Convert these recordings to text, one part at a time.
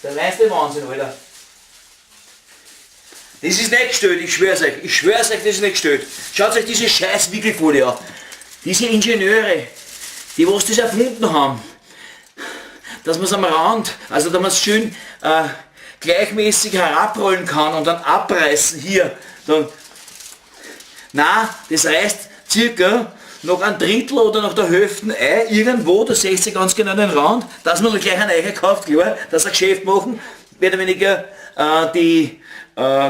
der reinste Wahnsinn, Alter. Das ist nicht gestellt, ich schwör's euch. Ich schwör's euch, das ist nicht gestellt. Schaut euch diese scheiß Wickelfolie an. Diese Ingenieure, die was das erfunden haben, dass man es am Rand, also dass man es schön gleichmäßig herabrollen kann und dann abreißen hier. Dann, nein, das reißt circa noch ein Drittel oder noch der Hälfte ein, irgendwo, da seht ihr ganz genau den Rand, dass man gleich einen Eicher kauft, klar, dass sie ein Geschäft machen, mehr oder weniger die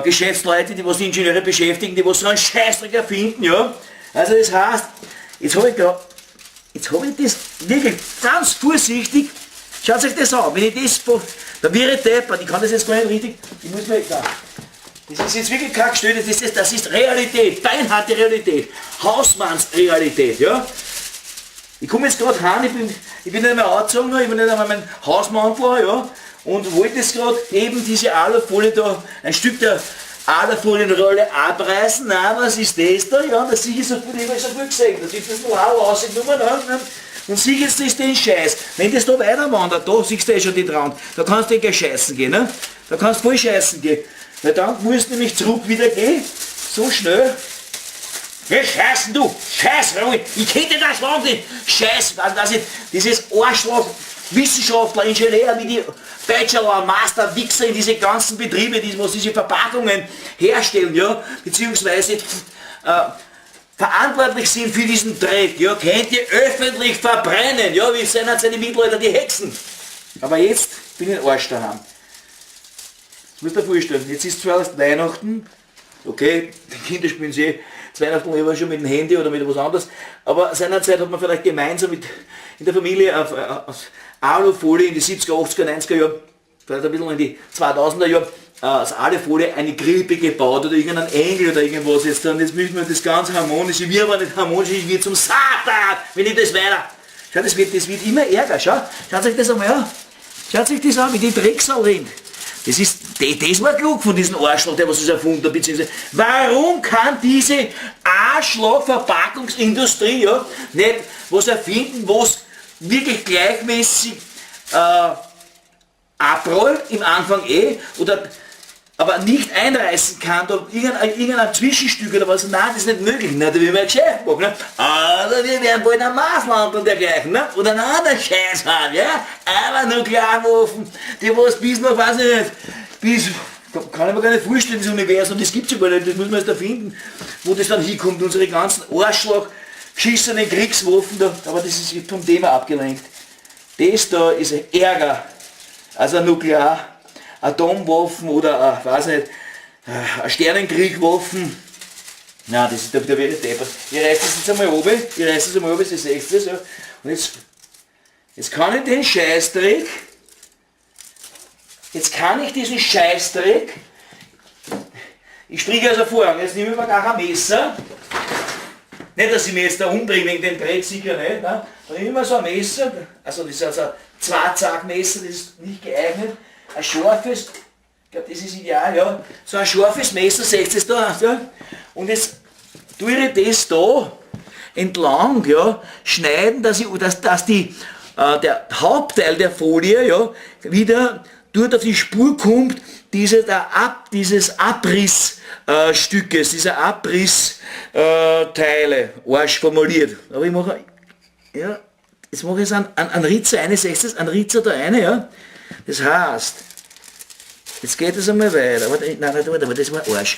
Geschäftsleute, die was die Ingenieure beschäftigen, die was so einen Scheißdreck erfinden, ja. Also das heißt, jetzt habe ich das wirklich ganz vorsichtig, schaut euch das an, wenn ich das, da wäre ich deppert, ich kann das jetzt gar nicht richtig, ich muss mir, da. Das ist jetzt wirklich kein gestellt, das ist Realität, beinharte Realität, Hausmannsrealität, ja. Ich komme jetzt gerade heim, ich bin nicht mehr angezogen, ich bin nicht einmal mein Hausmantel, ja, und wollte jetzt gerade eben diese Alufolie da, ein Stück der Alufolienrolle abreißen. Nein, was ist das da? Ja, das sehe ich so gut, ich habe so gut gesehen, da ist das Blau rausgenommen, und sieh jetzt das den Scheiß. Wenn das da weiter wandert, da siehst du ja schon den Rand, da kannst du gleich scheißen gehen, ne? Da kannst du voll scheißen gehen. Weil dann musst du nämlich zurück wieder gehen, so schnell. Ja, scheißen du, scheiß, ich hätte das Land nicht, scheiß, dass ich dieses Arschloch, Wissenschaftler, Ingenieur, wie die Bachelor, Master, Wichser in diese ganzen Betriebe, die was diese Verpackungen herstellen, ja, beziehungsweise verantwortlich sind für diesen Dreck, ja, könnt ihr öffentlich verbrennen, ja, wie sind halt seine Mittelalter die Hexen. Aber jetzt bin ich in Arsch daheim. Das musst du dir vorstellen, jetzt ist zwar erst Weihnachten, okay, die Kinder spielen sie zu Weihnachten immer schon mit dem Handy oder mit was anderes, aber seinerzeit hat man vielleicht gemeinsam in der Familie auf Alufolie in die 70er, 80er, 90er Jahre, vielleicht ein bisschen in die 2000er Jahre, aus Alufolie eine Krippe gebaut oder irgendeinen Engel oder irgendwas jetzt, und jetzt müssen wir das ganz harmonisch, ich will aber nicht harmonisch, ich will zum Satan, wenn ich das weiter. Schau, das wird immer ärger, schau, schaut euch das einmal an, schaut euch das an, wie die Drecksau rennt. Das war klug von diesem Arschloch, der was das erfunden hat, beziehungsweise warum kann diese Arschloch-Verpackungsindustrie ja, nicht was erfinden, was wirklich gleichmäßig abrollt, im Anfang oder aber nicht einreißen kann, da irgendein Zwischenstück oder was, nein, das ist nicht möglich, ne? Da will man ein Geschäft machen, ne? Oder wir werden bald ein Maßland und dergleichen, ne? Oder einen anderen Scheiß haben, ja? Aber Nuklearwaffen, die was bis noch, weiß ich nicht, kann ich mir gar nicht vorstellen, das Universum, das gibt es ja gar nicht, das muss man erst erfinden, wo das dann hinkommt, unsere ganzen Arschloch, geschissenen Kriegswaffen, da, aber das ist vom Thema abgelenkt. Das da ist Ärger, also Nuklear, Atomwaffen oder, weiß nicht, Sternenkriegwaffen. Nein, das ist, da werde ich deppert. Ich reiß das jetzt einmal oben, Sie seht das, ja. Und jetzt kann ich den Scheißdreck, diesen Scheißdreck, ich stricke also vor, jetzt nehme ich mir gar ein Messer, nicht, dass ich mich jetzt da umbringe wegen dem Dreck, sicher nicht, ne? Dann nehme ich mir so ein Messer, also das ist also ein Zwei-Zack-Messer, das ist nicht geeignet, ein scharfes, ich glaube das ist ideal, ja, so ein scharfes Messer, seht ihr da, ja? Und jetzt tue ich das da entlang, ja, schneiden, dass der Hauptteil der Folie, ja, wieder dort auf die Spur kommt, dieses Abrissstückes, dieser Abrissteile, Arsch formuliert. Aber ich mache, ja, jetzt mache ich einen Ritzer eine, seht ihr, einen Ritzer da eine, ja. Das heißt, jetzt geht es einmal weiter, aber das war Arsch.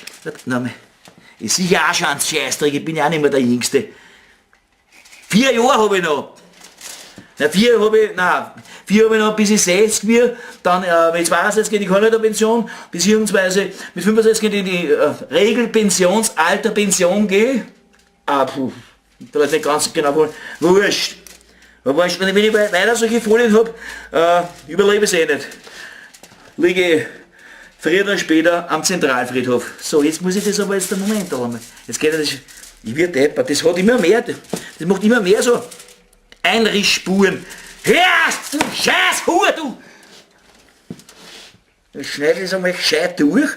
Ich sehe ja auch schon einen Scheißdreck, ich bin ja auch nicht mehr der Jüngste. 4 Jahre habe ich noch. Na, 4 habe ich noch, bis ich 60 bin, dann, wenn ich 62 gehe, ich kann nicht auf Pension, beziehungsweise mit 65 gehe ich in die Regelpensionsalter Pension gehe. Da weiß ich nicht ganz genau, wurscht. Wenn ich weiter solche Folien habe, überlebe ich es eh nicht. Liege früher oder später am Zentralfriedhof. So, jetzt muss ich das aber jetzt einen Moment haben. Jetzt geht das, ich werde deppert, das hat immer mehr, das macht immer mehr so Einrissspuren. Hörst du, scheiß Hure, du! Dann schneide ich es einmal gescheit durch.